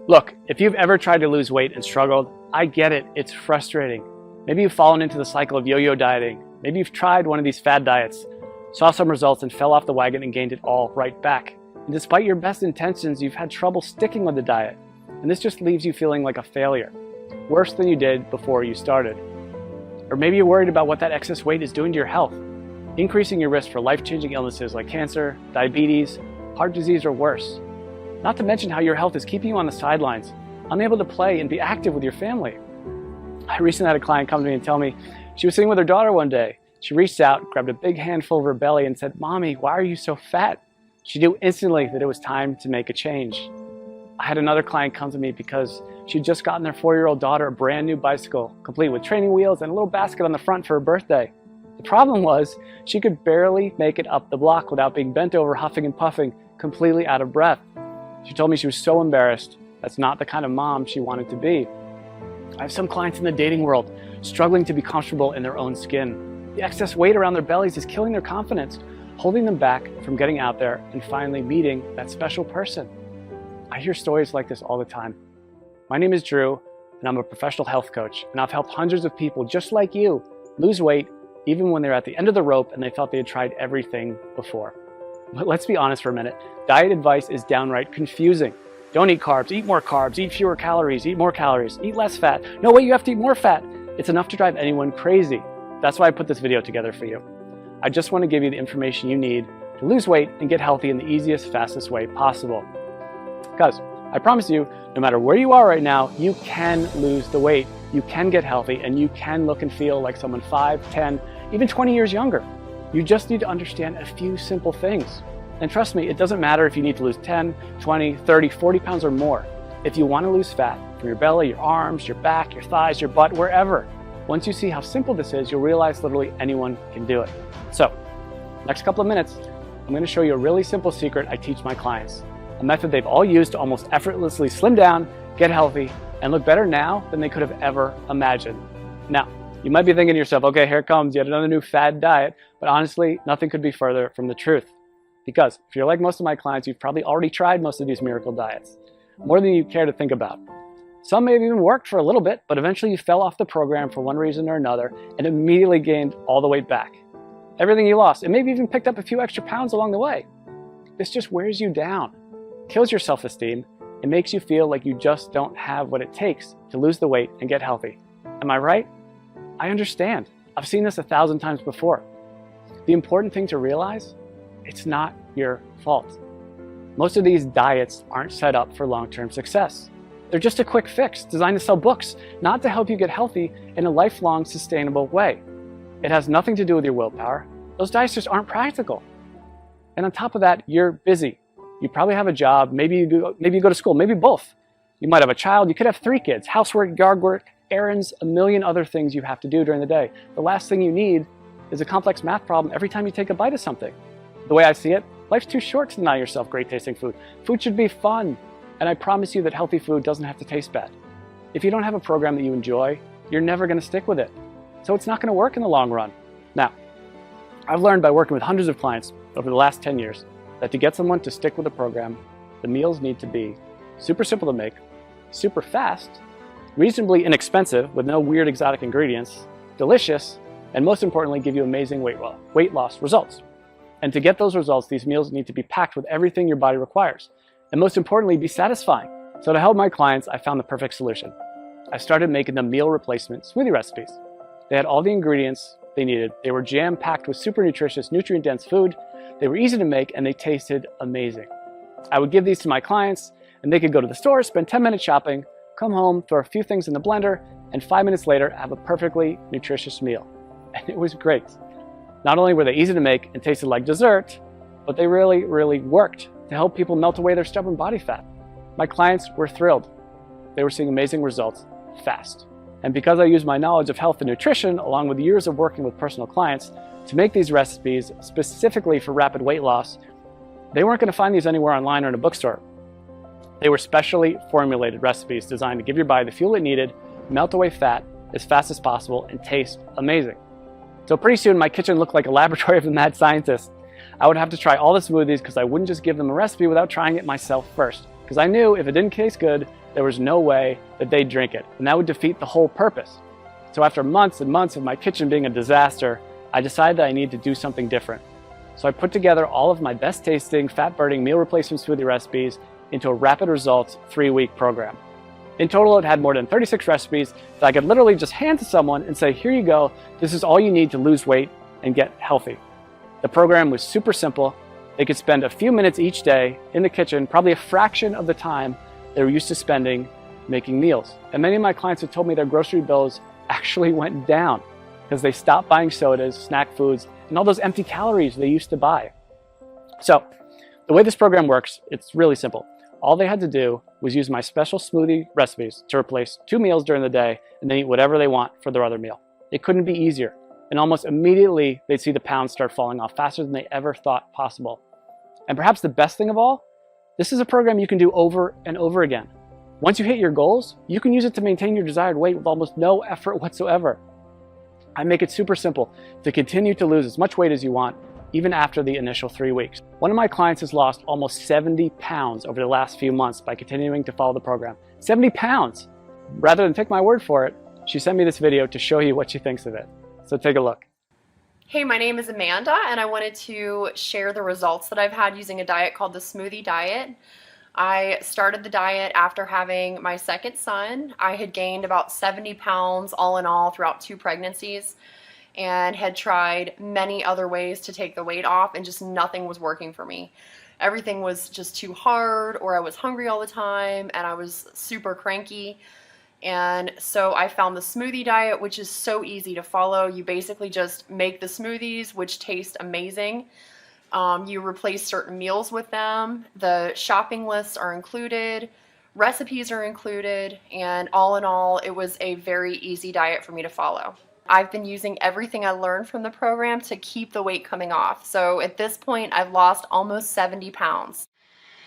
Look, if you've ever tried to lose weight and struggled, I get it, it's frustrating. Maybe you've fallen into the cycle of yo-yo dieting. Maybe you've tried one of these fad diets, saw some results and fell off the wagon and gained it all right back. And despite your best intentions, you've had trouble sticking with the diet. And this just leaves you feeling like a failure, worse than you did before you started. Or maybe you're worried about what that excess weight is doing to your health, increasing your risk for life-changing illnesses like cancer, diabetes, heart disease, or worse. Not to mention how your health is keeping you on the sidelines, unable to play and be active with your family. I recently had a client come to me and tell me she was sitting with her daughter one day. She reached out, grabbed a big handful of her belly and said, "Mommy, why are you so fat?" She knew instantly that it was time to make a change. I had another client come to me because she'd just gotten their 4-year-old daughter a brand new bicycle, complete with training wheels and a little basket on the front for her birthday. The problem was she could barely make it up the block without being bent over, huffing and puffing, completely out of breath. She told me she was so embarrassed. That's not the kind of mom she wanted to be. I have some clients in the dating world struggling to be comfortable in their own skin. The excess weight around their bellies is killing their confidence, holding them back from getting out there and finally meeting that special person. I hear stories like this all the time. My name is Drew, and I'm a professional health coach, and I've helped hundreds of people just like you lose weight even when they're at the end of the rope and they thought they had tried everything before. But let's be honest for a minute. Diet advice is downright confusing. Don't eat carbs, eat more carbs, eat fewer calories, eat more calories, eat less fat. No, wait, you have to eat more fat. It's enough to drive anyone crazy. That's why I put this video together for you. I just want to give you the information you need to lose weight and get healthy in the easiest, fastest way possible. Because I promise you, no matter where you are right now, you can lose the weight, you can get healthy, and you can look and feel like someone 5, 10, even 20 years younger. You just need to understand a few simple things. And trust me, it doesn't matter if you need to lose 10, 20, 30, 40 pounds or more. If you want to lose fat from your belly, your arms, your back, your thighs, your butt, wherever, once you see how simple this is, you'll realize literally anyone can do it. So, next couple of minutes, I'm going to show you a really simple secret I teach my clients. A method they've all used to almost effortlessly slim down, get healthy, and look better now than they could have ever imagined. Now, you might be thinking to yourself, okay, here it comes, yet another new fad diet, but honestly, nothing could be further from the truth. Because if you're like most of my clients, you've probably already tried most of these miracle diets, more than you care to think about. Some may have even worked for a little bit, but eventually you fell off the program for one reason or another and immediately gained all the weight back. Everything you lost, and maybe even picked up a few extra pounds along the way. This just wears you down, kills your self-esteem, and makes you feel like you just don't have what it takes to lose the weight and get healthy. Am I right? I understand. I've seen this 1,000 times before. The important thing to realize, it's not your fault. Most of these diets aren't set up for long-term success. They're just a quick fix designed to sell books, not to help you get healthy in a lifelong, sustainable way. It has nothing to do with your willpower. Those diets just aren't practical. And on top of that, you're busy. You probably have a job, maybe you go to school, maybe both. You might have a child, you could have 3 kids, housework, yard work, errands, a million other things you have to do during the day. The last thing you need is a complex math problem every time you take a bite of something. The way I see it, life's too short to deny yourself great tasting food. Food should be fun, and I promise you that healthy food doesn't have to taste bad. If you don't have a program that you enjoy, you're never going to stick with it. So it's not going to work in the long run. Now, I've learned by working with hundreds of clients over the last 10 years that to get someone to stick with a program, the meals need to be super simple to make, super fast, reasonably inexpensive with no weird exotic ingredients, delicious, and most importantly, give you amazing weight loss results. And to get those results, these meals need to be packed with everything your body requires. And most importantly, be satisfying. So to help my clients, I found the perfect solution. I started making them meal replacement smoothie recipes. They had all the ingredients they needed. They were jam-packed with super nutritious, nutrient-dense food. They were easy to make, and they tasted amazing. I would give these to my clients, and they could go to the store, spend 10 minutes shopping, come home, throw a few things in the blender, and 5 minutes later, have a perfectly nutritious meal. And it was great. Not only were they easy to make and tasted like dessert, but they really, really worked to help people melt away their stubborn body fat. My clients were thrilled. They were seeing amazing results fast. And because I use my knowledge of health and nutrition, along with years of working with personal clients, to make these recipes specifically for rapid weight loss, they weren't going to find these anywhere online or in a bookstore. They were specially formulated recipes designed to give your body the fuel it needed, melt away fat as fast as possible, and taste amazing. So pretty soon my kitchen looked like a laboratory of a mad scientist. I would have to try all the smoothies because I wouldn't just give them a recipe without trying it myself first. because I knew if it didn't taste good, there was no way that they'd drink it, and that would defeat the whole purpose. So after months and months of my kitchen being a disaster, I decided that I needed to do something different. So I put together all of my best tasting, fat-burning meal replacement smoothie recipes into a rapid results 3-week program. In total, it had more than 36 recipes that I could literally just hand to someone and say, here you go, this is all you need to lose weight and get healthy. The program was super simple. They could spend a few minutes each day in the kitchen, probably a fraction of the time they were used to spending making meals. And many of my clients have told me their grocery bills actually went down because they stopped buying sodas, snack foods, and all those empty calories they used to buy. So the way this program works, it's really simple. All they had to do was use my special smoothie recipes to replace 2 meals during the day and then eat whatever they want for their other meal. It couldn't be easier. And almost immediately, they'd see the pounds start falling off faster than they ever thought possible. And perhaps the best thing of all, this is a program you can do over and over again. Once you hit your goals, you can use it to maintain your desired weight with almost no effort whatsoever. I make it super simple to continue to lose as much weight as you want, even after the initial 3 weeks. One of my clients has lost almost 70 pounds over the last few months by continuing to follow the program. 70 pounds! Rather than take my word for it, she sent me this video to show you what she thinks of it. So take a look. Hey, my name is Amanda, and I wanted to share the results that I've had using a diet called the Smoothie Diet. I started the diet after having my second son. I had gained about 70 pounds all in all throughout 2 pregnancies and had tried many other ways to take the weight off, and just nothing was working for me. Everything was just too hard, or I was hungry all the time, and I was super cranky. And so I found the Smoothie Diet, which is so easy to follow. You basically just make the smoothies, which taste amazing. You replace certain meals with them. The shopping lists are included, recipes are included, and all in all, it was a very easy diet for me to follow. I've been using everything I learned from the program to keep the weight coming off. So at this point, I've lost almost 70 pounds.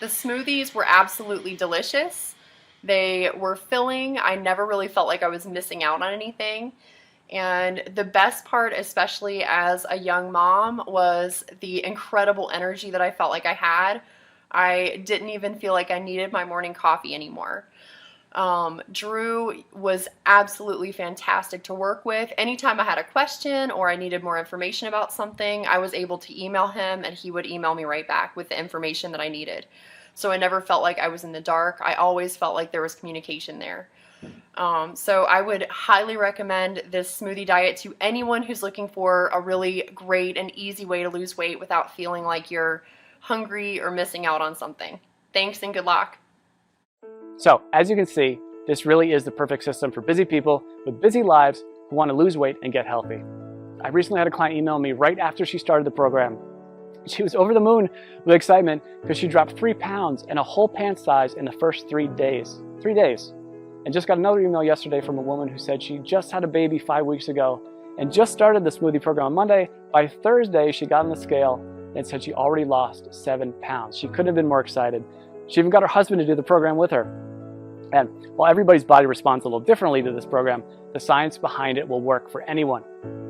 The smoothies were absolutely delicious. They were filling. I never really felt like I was missing out on anything. And the best part, especially as a young mom, was the incredible energy that I felt like I had. I didn't even feel like I needed my morning coffee anymore. Drew was absolutely fantastic to work with. Anytime I had a question or I needed more information about something, I was able to email him and he would email me right back with the information that I needed. So I never felt like I was in the dark. I always felt like there was communication there. So I would highly recommend this Smoothie Diet to anyone who's looking for a really great and easy way to lose weight without feeling like you're hungry or missing out on something. Thanks and good luck. So as you can see, this really is the perfect system for busy people with busy lives who want to lose weight and get healthy. I recently had a client email me right after she started the program. She was over the moon with excitement because she dropped 3 pounds and a whole pant size in the first 3 days. 3 days. And just got another email yesterday from a woman who said she just had a baby 5 weeks ago and just started the smoothie program on Monday. By Thursday, she got on the scale and said she already lost 7 pounds. She couldn't have been more excited. She even got her husband to do the program with her. And while everybody's body responds a little differently to this program, the science behind it will work for anyone.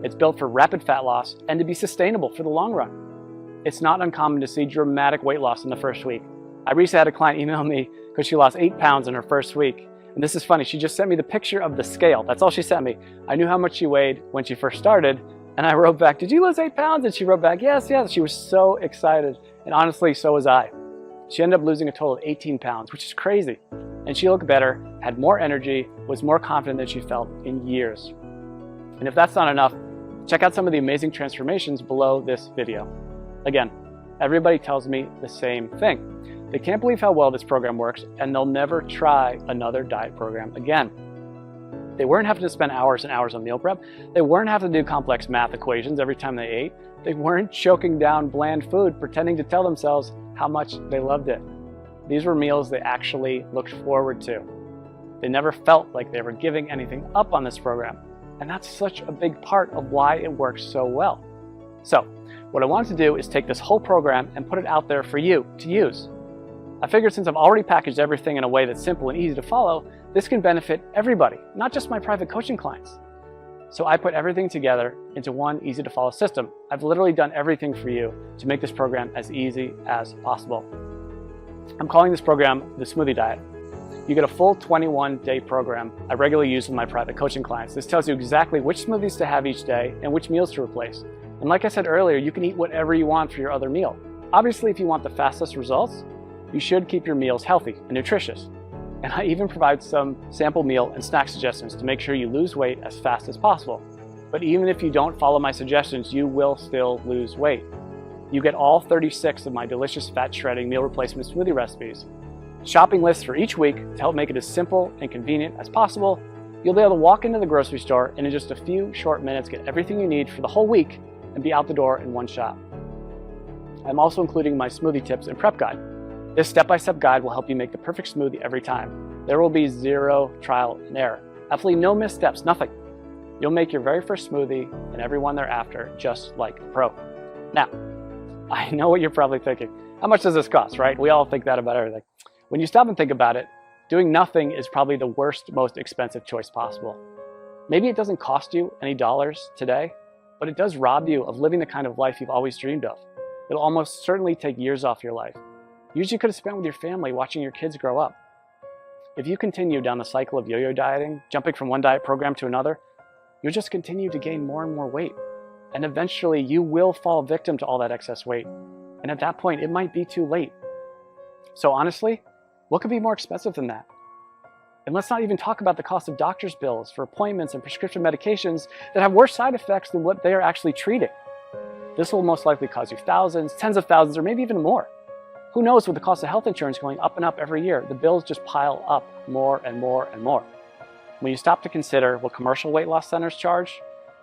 It's built for rapid fat loss and to be sustainable for the long run. It's not uncommon to see dramatic weight loss in the first week. I recently had a client email me because she lost 8 pounds in her first week. And this is funny, she just sent me the picture of the scale. That's all she sent me. I knew how much she weighed when she first started, and I wrote back, "Did you lose 8 pounds?" And she wrote back, "Yes, yes." She was so excited, and honestly, so was I. She ended up losing a total of 18 pounds, which is crazy. And she looked better, had more energy, was more confident than she felt in years. And if that's not enough, check out some of the amazing transformations below this video. Again, everybody tells me the same thing. They can't believe how well this program works, and they'll never try another diet program again. They weren't having to spend hours and hours on meal prep. They weren't having to do complex math equations every time they ate. They weren't choking down bland food, pretending to tell themselves how much they loved it. These were meals they actually looked forward to. They never felt like they were giving anything up on this program. And that's such a big part of why it works so well. So, what I wanted to do is take this whole program and put it out there for you to use. I figured since I've already packaged everything in a way that's simple and easy to follow, this can benefit everybody, not just my private coaching clients. So I put everything together into one easy to follow system. I've literally done everything for you to make this program as easy as possible. I'm calling this program the Smoothie Diet. You get a full 21-day program I regularly use with my private coaching clients. This tells you exactly which smoothies to have each day and which meals to replace. And like I said earlier, you can eat whatever you want for your other meal. Obviously, if you want the fastest results, you should keep your meals healthy and nutritious. And I even provide some sample meal and snack suggestions to make sure you lose weight as fast as possible. But even if you don't follow my suggestions, you will still lose weight. You get all 36 of my delicious fat shredding meal replacement smoothie recipes, shopping lists for each week to help make it as simple and convenient as possible. You'll be able to walk into the grocery store and in just a few short minutes get everything you need for the whole week and be out the door in one shot. I'm also including my smoothie tips and prep guide. This step-by-step guide will help you make the perfect smoothie every time. There will be zero trial and error. Absolutely no missteps, nothing. You'll make your very first smoothie and every one thereafter just like a pro. Now, I know what you're probably thinking. How much does this cost, right? We all think that about everything. When you stop and think about it, doing nothing is probably the worst, most expensive choice possible. Maybe it doesn't cost you any dollars today, but it does rob you of living the kind of life you've always dreamed of. It'll almost certainly take years off your life. Years you could have spent with your family watching your kids grow up. If you continue down the cycle of yo-yo dieting, jumping from one diet program to another, you'll just continue to gain more and more weight. And eventually you will fall victim to all that excess weight. And at that point, it might be too late. So honestly, what could be more expensive than that? And let's not even talk about the cost of doctor's bills for appointments and prescription medications that have worse side effects than what they are actually treating. This will most likely cost you thousands, tens of thousands, or maybe even more. Who knows, with the cost of health insurance going up and up every year, the bills just pile up more and more and more. When you stop to consider what commercial weight loss centers charge,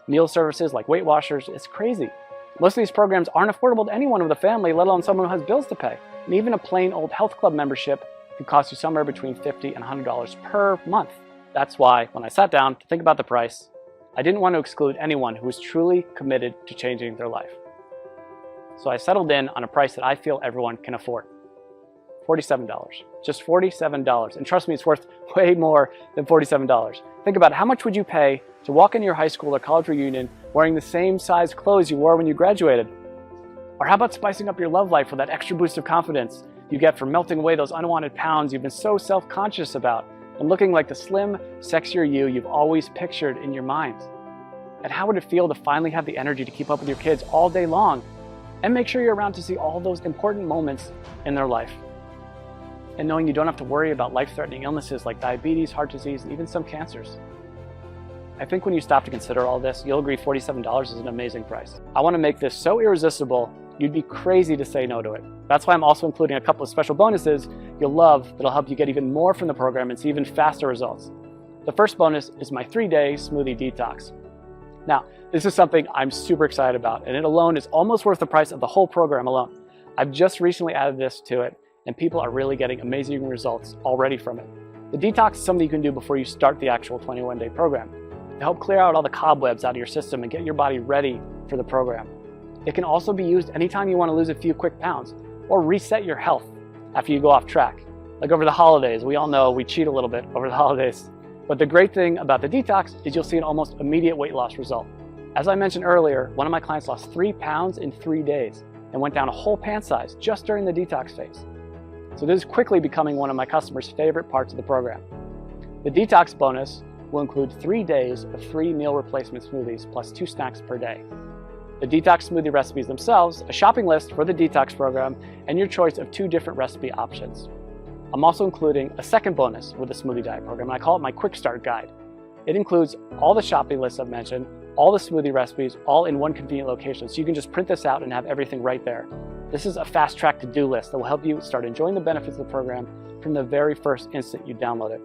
meal services like Weight Watchers, it's crazy. Most of these programs aren't affordable to anyone with a family, let alone someone who has bills to pay. And even a plain old health club membership can cost you somewhere between $50 and $100 per month. That's why, when I sat down to think about the price, I didn't want to exclude anyone who was truly committed to changing their life. So I settled in on a price that I feel everyone can afford. $47. Just $47. And trust me, it's worth way more than $47. Think about it. How much would you pay to walk into your high school or college reunion wearing the same size clothes you wore when you graduated? Or how about spicing up your love life with that extra boost of confidence you get from melting away those unwanted pounds you've been so self-conscious about and looking like the slim, sexier you you've always pictured in your mind? And how would it feel to finally have the energy to keep up with your kids all day long and make sure you're around to see all those important moments in their life? And knowing you don't have to worry about life-threatening illnesses like diabetes, heart disease, and even some cancers. I think when you stop to consider all this, you'll agree $47 is an amazing price. I want to make this so irresistible, you'd be crazy to say no to it. That's why I'm also including a couple of special bonuses you'll love that'll help you get even more from the program and see even faster results. The first bonus is my 3-day smoothie detox. Now, this is something I'm super excited about, and it alone is almost worth the price of the whole program alone. I've just recently added this to it, and people are really getting amazing results already from it. The detox is something you can do before you start the actual 21-day program to help clear out all the cobwebs out of your system and get your body ready for the program. It can also be used anytime you want to lose a few quick pounds or reset your health after you go off track. Like over the holidays, we all know we cheat a little bit over the holidays. But the great thing about the detox is you'll see an almost immediate weight loss result. As I mentioned earlier, one of my clients lost 3 pounds in 3 days and went down a whole pant size just during the detox phase. So this is quickly becoming one of my customers' favorite parts of the program. The detox bonus will include 3 days of free meal replacement smoothies plus 2 snacks per day. The detox smoothie recipes themselves, a shopping list for the detox program, and your choice of 2 different recipe options. I'm also including a second bonus with the Smoothie Diet program, and I call it my Quick Start Guide. It includes all the shopping lists I've mentioned, all the smoothie recipes, all in one convenient location, so you can just print this out and have everything right there. This is a fast-track to-do list that will help you start enjoying the benefits of the program from the very first instant you download it.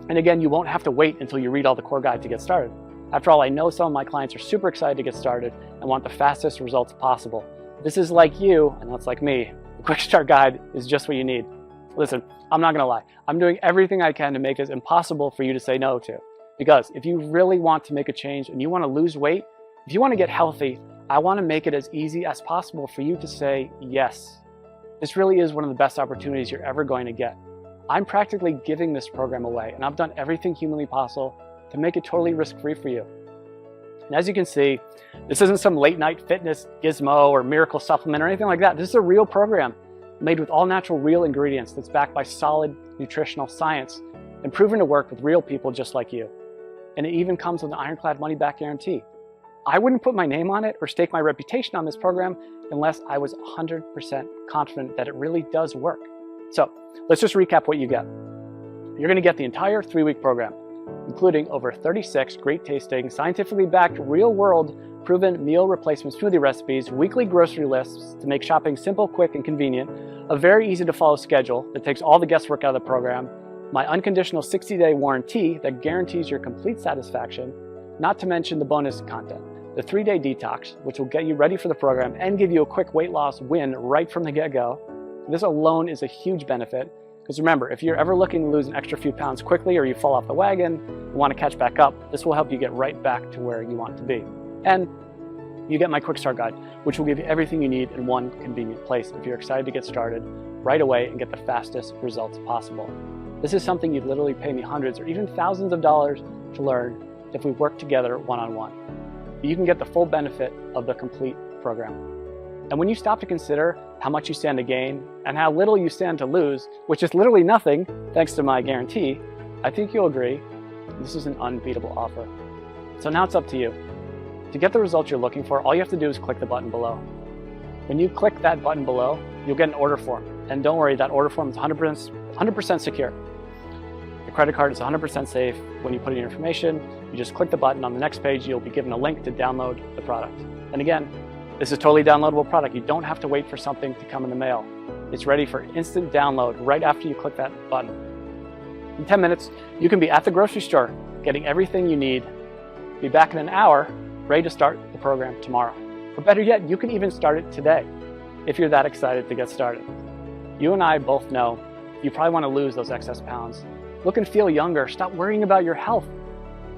And again, you won't have to wait until you read all the core guide to get started. After all, I know some of my clients are super excited to get started and want the fastest results possible. If this is like you, and that's like me, the Quick Start Guide is just what you need. Listen, I'm not gonna lie. I'm doing everything I can to make this impossible for you to say no to. Because if you really want to make a change and you wanna lose weight, if you wanna get healthy, I wanna make it as easy as possible for you to say yes. This really is one of the best opportunities you're ever going to get. I'm practically giving this program away, and I've done everything humanly possible to make it totally risk-free for you. And as you can see, this isn't some late-night fitness gizmo or miracle supplement or anything like that. This is a real program made with all natural real ingredients that's backed by solid nutritional science and proven to work with real people just like you. And it even comes with an ironclad money-back guarantee. I wouldn't put my name on it or stake my reputation on this program unless I was 100% confident that it really does work. So let's just recap what you get. You're going to get the entire 3-week program, including over 36 great tasting, scientifically backed, real-world, proven meal replacement smoothie recipes, weekly grocery lists to make shopping simple, quick, and convenient, a very easy to follow schedule that takes all the guesswork out of the program, my unconditional 60-day warranty that guarantees your complete satisfaction, not to mention the bonus content, the 3-day detox, which will get you ready for the program and give you a quick weight loss win right from the get-go. This alone is a huge benefit, because remember, if you're ever looking to lose an extra few pounds quickly or you fall off the wagon and want to catch back up, this will help you get right back to where you want to be. And you get my quick start guide, which will give you everything you need in one convenient place if you're excited to get started right away and get the fastest results possible. This is something you'd literally pay me hundreds or even thousands of dollars to learn if we work together one-on-one. You can get the full benefit of the complete program. And when you stop to consider how much you stand to gain and how little you stand to lose, which is literally nothing thanks to my guarantee, I think you'll agree this is an unbeatable offer. So now it's up to you. To get the results you're looking for, all you have to do is click the button below. When you click that button below, you'll get an order form. And don't worry, that order form is 100% secure. The credit card is 100% safe. When you put in your information, you just click the button. On the next page, you'll be given a link to download the product. And again, this is a totally downloadable product. You don't have to wait for something to come in the mail. It's ready for instant download right after you click that button. In 10 minutes, you can be at the grocery store, getting everything you need. Be back in an hour, ready to start the program tomorrow. Or better yet, you can even start it today, if you're that excited to get started. You and I both know you probably want to lose those excess pounds. Look and feel younger. Stop worrying about your health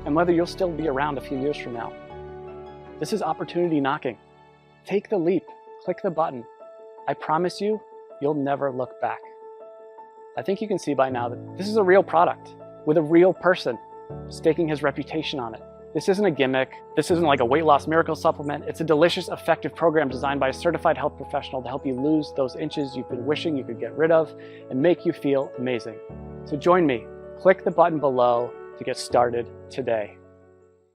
and whether you'll still be around a few years from now. This is opportunity knocking. Take the leap. Click the button. I promise you, you'll never look back. I think you can see by now that this is a real product with a real person staking his reputation on it. This isn't a gimmick. This isn't like a weight loss miracle supplement. It's a delicious, effective program designed by a certified health professional to help you lose those inches you've been wishing you could get rid of and make you feel amazing. So join me. Click the button below to get started today.